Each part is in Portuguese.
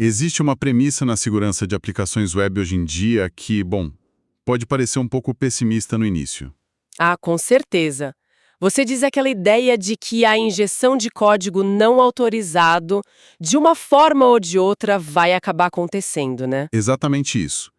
Existe uma premissa na segurança de aplicações web hoje em dia que, bom, pode parecer um pouco pessimista no início. Ah, com certeza. Você diz aquela ideia de que a injeção de código não autorizado, de uma forma ou de outra, vai acabar acontecendo, né? Exatamente isso.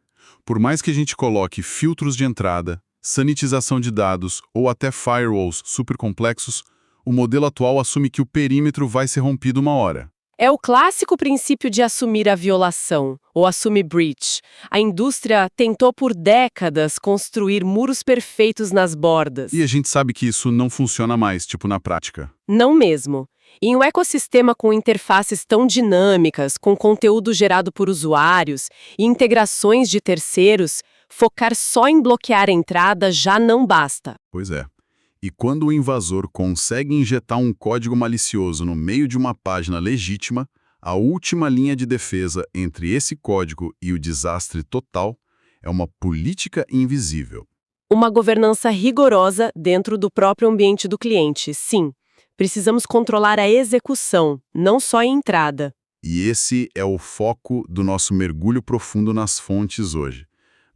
Por mais que a gente coloque filtros de entrada, sanitização de dados ou até firewalls super complexos, o modelo atual assume que o perímetro vai ser rompido uma hora. É o clássico princípio de assumir a violação, ou assume breach. A indústria tentou por décadas construir muros perfeitos nas bordas. E a gente sabe que isso não funciona mais, tipo na prática. Não mesmo. Em um ecossistema com interfaces tão dinâmicas, com conteúdo gerado por usuários e integrações de terceiros, focar só em bloquear a entrada já não basta. Pois é. E quando o invasor consegue injetar um código malicioso no meio de uma página legítima, a última linha de defesa entre esse código e o desastre total é uma política invisível. Uma governança rigorosa dentro do próprio ambiente do cliente, sim. Precisamos controlar a execução, não só a entrada. E esse é o foco do nosso mergulho profundo nas fontes hoje.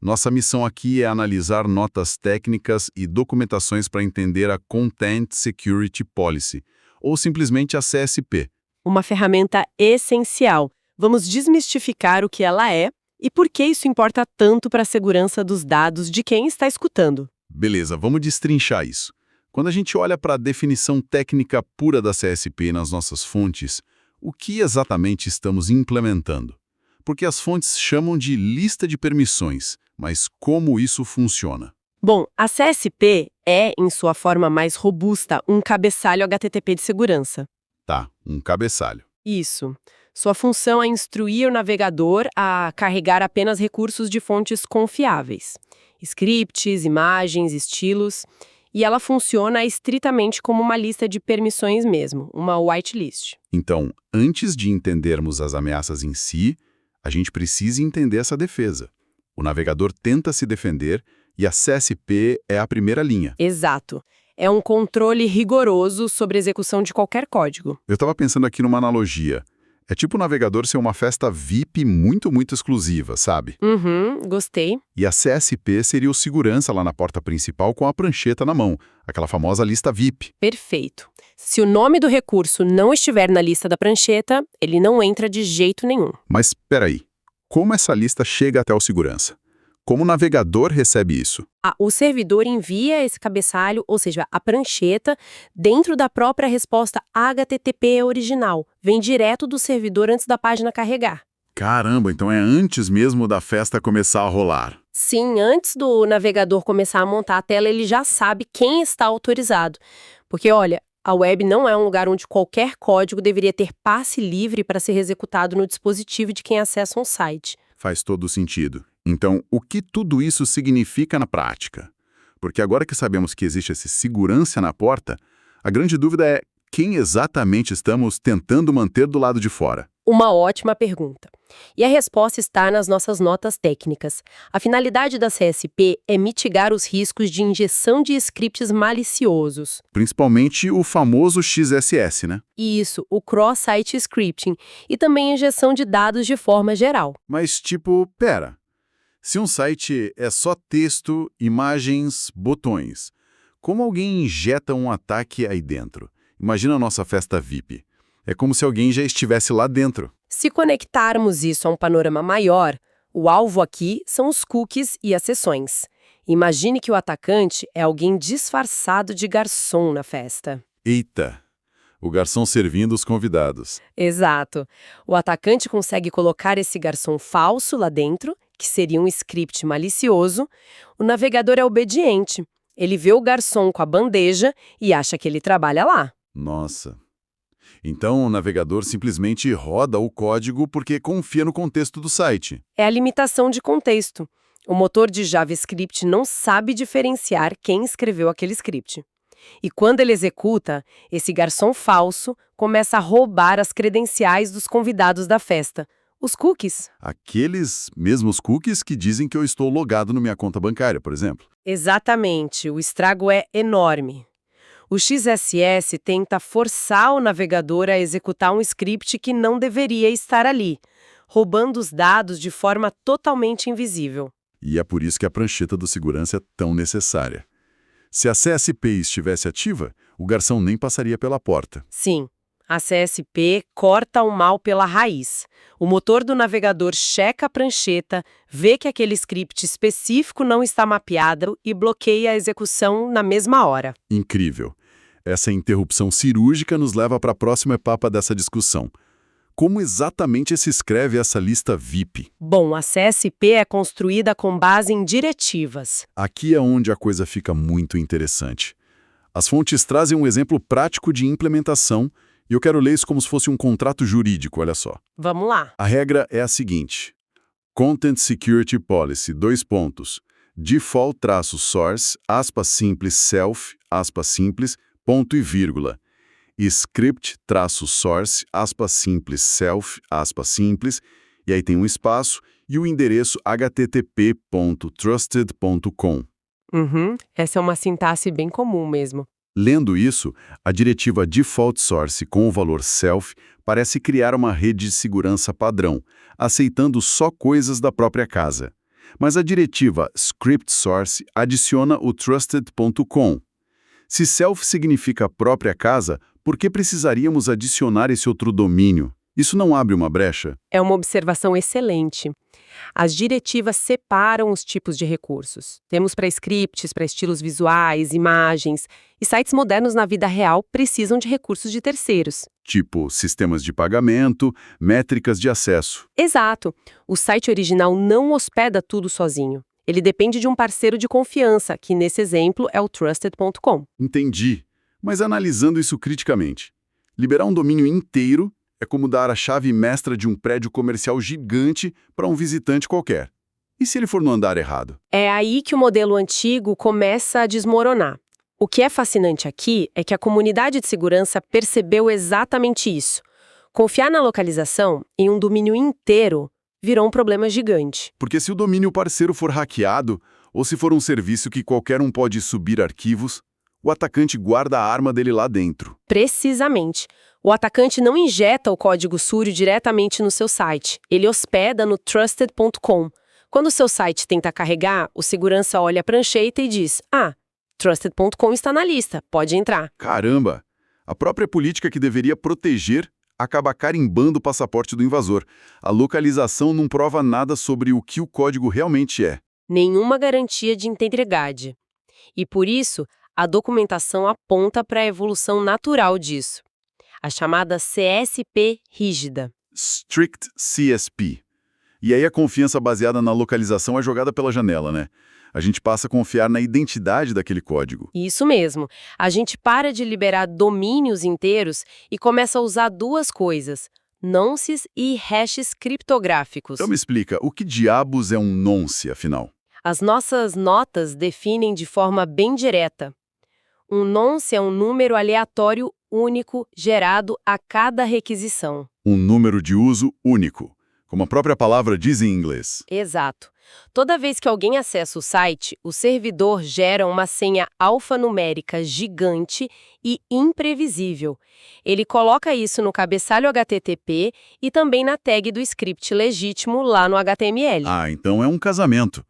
Nossa missão aqui é analisar notas técnicas e documentações para entender a Content Security Policy, ou simplesmente a CSP. Uma ferramenta essencial. Vamos desmistificar o que ela é e por que isso importa tanto para a segurança dos dados de quem está escutando. Beleza, vamos destrinchar isso. Quando a gente olha para a definição técnica pura da CSP nas nossas fontes, o que exatamente estamos implementando? Porque as fontes chamam de lista de permissões, mas como isso funciona? Bom, a CSP é, em sua forma mais robusta, um cabeçalho HTTP de segurança. Tá, um cabeçalho. Isso. Sua função é instruir o navegador a carregar apenas recursos de fontes confiáveis. Scripts, imagens, estilos. E ela funciona estritamente como uma lista de permissões mesmo, uma whitelist. Então, antes de entendermos as ameaças em si, a gente precisa entender essa defesa. O navegador tenta se defender e a CSP é a primeira linha. Exato. É um controle rigoroso sobre a execução de qualquer código. Eu estava pensando aqui numa analogia. É tipo o navegador ser uma festa VIP muito exclusiva, sabe? Gostei. E a CSP seria o segurança lá na porta principal com a prancheta na mão, aquela famosa lista VIP. Perfeito. Se o nome do recurso não estiver na lista da prancheta, ele não entra de jeito nenhum. Mas espera aí, como essa lista chega até o segurança? Como o navegador recebe isso? O servidor envia esse cabeçalho, ou seja, a prancheta, dentro da própria resposta HTTP original. Vem direto do servidor antes da página carregar. Caramba, então é antes mesmo da festa começar a rolar. Sim, antes do navegador começar a montar a tela, ele já sabe quem está autorizado. Porque, olha, a web não é um lugar onde qualquer código deveria ter passe livre para ser executado no dispositivo de quem acessa um site. Faz todo sentido. Então, o que tudo isso significa na prática? Porque agora que sabemos que existe essa segurança na porta, a grande dúvida é quem exatamente estamos tentando manter do lado de fora. Uma ótima pergunta. E a resposta está nas nossas notas técnicas. A finalidade da CSP é mitigar os riscos de injeção de scripts maliciosos. Principalmente o famoso XSS, né? Isso, o cross-site scripting, e também a injeção de dados de forma geral. Mas tipo, pera, se um site é só texto, imagens, botões, como alguém injeta um ataque aí dentro? Imagina a nossa festa VIP. É como se alguém já estivesse lá dentro. Se conectarmos isso a um panorama maior, o alvo aqui são os cookies e as sessões. Imagine que o atacante é alguém disfarçado de garçom na festa. Eita! O garçom servindo os convidados. Exato. O atacante consegue colocar esse garçom falso lá dentro, que seria um script malicioso. O navegador é obediente. Ele vê o garçom com a bandeja e acha que ele trabalha lá. Nossa! Então o navegador simplesmente roda o código porque confia no contexto do site. É a limitação de contexto. O motor de JavaScript não sabe diferenciar quem escreveu aquele script. E quando ele executa, esse garçom falso começa a roubar as credenciais dos convidados da festa, os cookies. Aqueles mesmos cookies que dizem que eu estou logado na minha conta bancária, por exemplo. Exatamente, o estrago é enorme. O XSS tenta forçar o navegador a executar um script que não deveria estar ali, roubando os dados de forma totalmente invisível. E é por isso que a prancheta do segurança é tão necessária. Se a CSP estivesse ativa, o garçom nem passaria pela porta. Sim, a CSP corta o mal pela raiz. O motor do navegador checa a prancheta, vê que aquele script específico não está mapeado e bloqueia a execução na mesma hora. Incrível. Essa interrupção cirúrgica nos leva para a próxima etapa dessa discussão. Como exatamente se escreve essa lista VIP? Bom, a CSP é construída com base em diretivas. Aqui é onde a coisa fica muito interessante. As fontes trazem um exemplo prático de implementação e eu quero ler isso como se fosse um contrato jurídico, olha só. Vamos lá. A regra é a seguinte: Content Security Policy, default-source, aspas simples, self, aspas simples, ponto e vírgula. Script-source, aspas simples, self, aspas simples, e aí tem um espaço e o endereço http.trusted.com. Essa é uma sintaxe bem comum mesmo. Lendo isso, a diretiva Default Source com o valor self parece criar uma rede de segurança padrão, aceitando só coisas da própria casa. Mas a diretiva Script Source adiciona o trusted.com. Se self significa própria casa, por que precisaríamos adicionar esse outro domínio? Isso não abre uma brecha? É uma observação excelente. As diretivas separam os tipos de recursos. Temos para scripts, para estilos visuais, imagens, e sites modernos na vida real precisam de recursos de terceiros. Tipo sistemas de pagamento, métricas de acesso. Exato. O site original não hospeda tudo sozinho. Ele depende de um parceiro de confiança, que nesse exemplo é o Trusted.com. Entendi. Mas analisando isso criticamente, liberar um domínio inteiro é como dar a chave mestra de um prédio comercial gigante para um visitante qualquer. E se ele for no andar errado? É aí que o modelo antigo começa a desmoronar. O que é fascinante aqui é que a comunidade de segurança percebeu exatamente isso. Confiar na localização em um domínio inteiro virou um problema gigante. Porque se o domínio parceiro for hackeado, ou se for um serviço que qualquer um pode subir arquivos, o atacante guarda a arma dele lá dentro. Precisamente. O atacante não injeta o código SURI diretamente no seu site. Ele hospeda no Trusted.com. Quando o seu site tenta carregar, o segurança olha a prancheta e diz: Trusted.com está na lista, pode entrar. Caramba! A própria política que deveria proteger acaba carimbando o passaporte do invasor. A localização não prova nada sobre o que o código realmente é. Nenhuma garantia de integridade. E por isso, a documentação aponta para a evolução natural disso. A chamada CSP rígida. Strict CSP. E aí a confiança baseada na localização é jogada pela janela, né? A gente passa a confiar na identidade daquele código. Isso mesmo. A gente para de liberar domínios inteiros e começa a usar duas coisas: nonces e hashes criptográficos. Então me explica, o que diabos é um nonce, afinal? As nossas notas definem de forma bem direta. Um nonce é um número aleatório único gerado a cada requisição. Um número de uso único, como a própria palavra diz em inglês. Exato. Toda vez que alguém acessa o site, o servidor gera uma senha alfanumérica gigante e imprevisível. Ele coloca isso no cabeçalho HTTP e também na tag do script legítimo lá no HTML. Então é um casamento.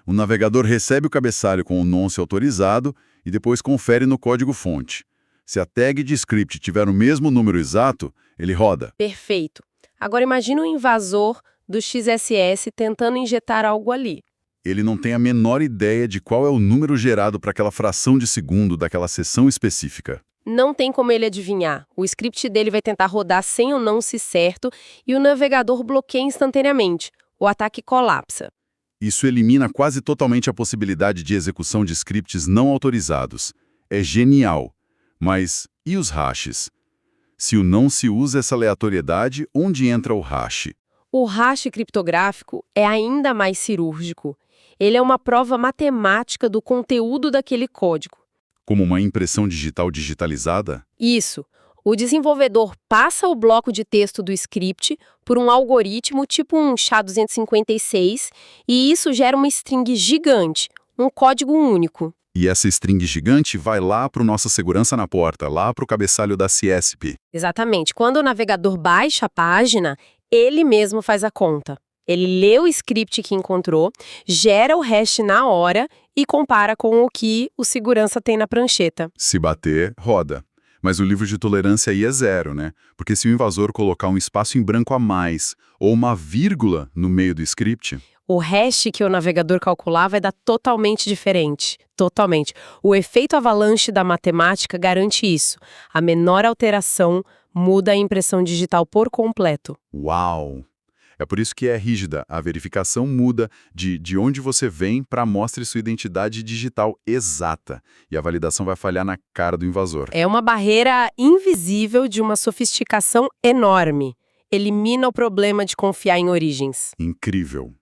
O navegador recebe o cabeçalho com o nonce autorizado e depois confere no código-fonte. Se a tag de script tiver o mesmo número exato, ele roda. Perfeito. Agora imagine um invasor do XSS tentando injetar algo ali. Ele não tem a menor ideia de qual é o número gerado para aquela fração de segundo daquela seção específica. Não tem como ele adivinhar. O script dele vai tentar rodar sem o nonce certo e o navegador bloqueia instantaneamente. O ataque colapsa. Isso elimina quase totalmente a possibilidade de execução de scripts não autorizados. É genial. Mas e os hashes? Se o não se usa essa aleatoriedade, onde entra o hash? O hash criptográfico é ainda mais cirúrgico. Ele é uma prova matemática do conteúdo daquele código. Como uma impressão digital digitalizada? Isso. O desenvolvedor passa o bloco de texto do script por um algoritmo tipo um SHA-256 e isso gera uma string gigante, um código único. E essa string gigante vai lá para o nossa segurança na porta, lá para o cabeçalho da CSP. Exatamente. Quando o navegador baixa a página, ele mesmo faz a conta. Ele lê o script que encontrou, gera o hash na hora e compara com o que o segurança tem na prancheta. Se bater, roda. Mas o livro de tolerância aí é zero, né? Porque se o invasor colocar um espaço em branco a mais ou uma vírgula no meio do script... O hash que o navegador calcular vai dar totalmente diferente. Totalmente. O efeito avalanche da matemática garante isso. A menor alteração muda a impressão digital por completo. Uau! É por isso que é rígida. A verificação muda de onde você vem para mostre sua identidade digital exata. E a validação vai falhar na cara do invasor. É uma barreira invisível de uma sofisticação enorme. Elimina o problema de confiar em origens. Incrível.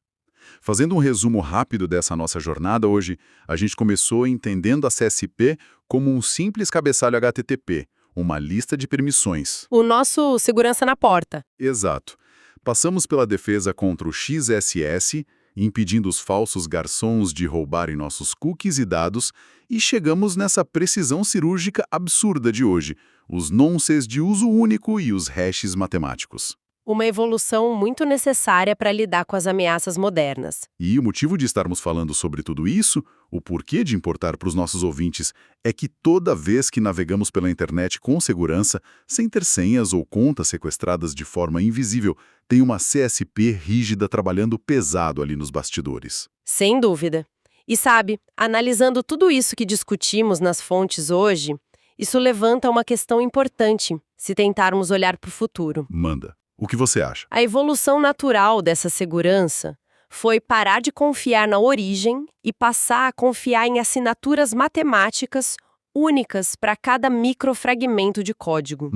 Fazendo um resumo rápido dessa nossa jornada hoje, a gente começou entendendo a CSP como um simples cabeçalho HTTP, uma lista de permissões. O nosso segurança na porta. Exato. Passamos pela defesa contra o XSS, impedindo os falsos garçons de roubarem nossos cookies e dados, e chegamos nessa precisão cirúrgica absurda de hoje, os nonces de uso único e os hashes matemáticos. Uma evolução muito necessária para lidar com as ameaças modernas. E o motivo de estarmos falando sobre tudo isso, o porquê de importar para os nossos ouvintes, é que toda vez que navegamos pela internet com segurança, sem ter senhas ou contas sequestradas de forma invisível, tem uma CSP rígida trabalhando pesado ali nos bastidores. Sem dúvida. E sabe, analisando tudo isso que discutimos nas fontes hoje, isso levanta uma questão importante, se tentarmos olhar para o futuro. Manda. O que você acha? A evolução natural dessa segurança foi parar de confiar na origem e passar a confiar em assinaturas matemáticas únicas para cada microfragmento de código.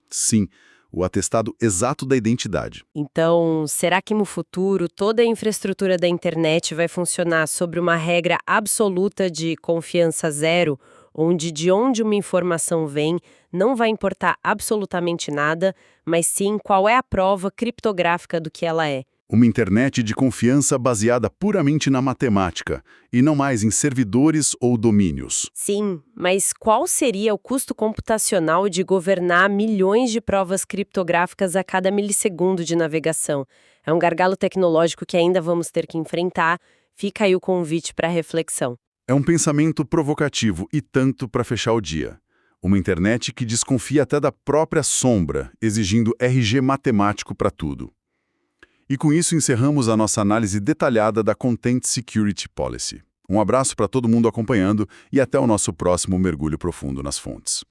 Sim, o atestado exato da identidade. Então, será que no futuro toda a infraestrutura da internet vai funcionar sobre uma regra absoluta de confiança zero, onde de onde uma informação vem não vai importar absolutamente nada, mas sim qual é a prova criptográfica do que ela é? Uma internet de confiança baseada puramente na matemática, e não mais em servidores ou domínios. Sim, mas qual seria o custo computacional de governar milhões de provas criptográficas a cada milissegundo de navegação? É um gargalo tecnológico que ainda vamos ter que enfrentar. Fica aí o convite para reflexão. É um pensamento provocativo e tanto para fechar o dia. Uma internet que desconfia até da própria sombra, exigindo RG matemático para tudo. E com isso encerramos a nossa análise detalhada da Content Security Policy. Um abraço para todo mundo acompanhando e até o nosso próximo mergulho profundo nas fontes.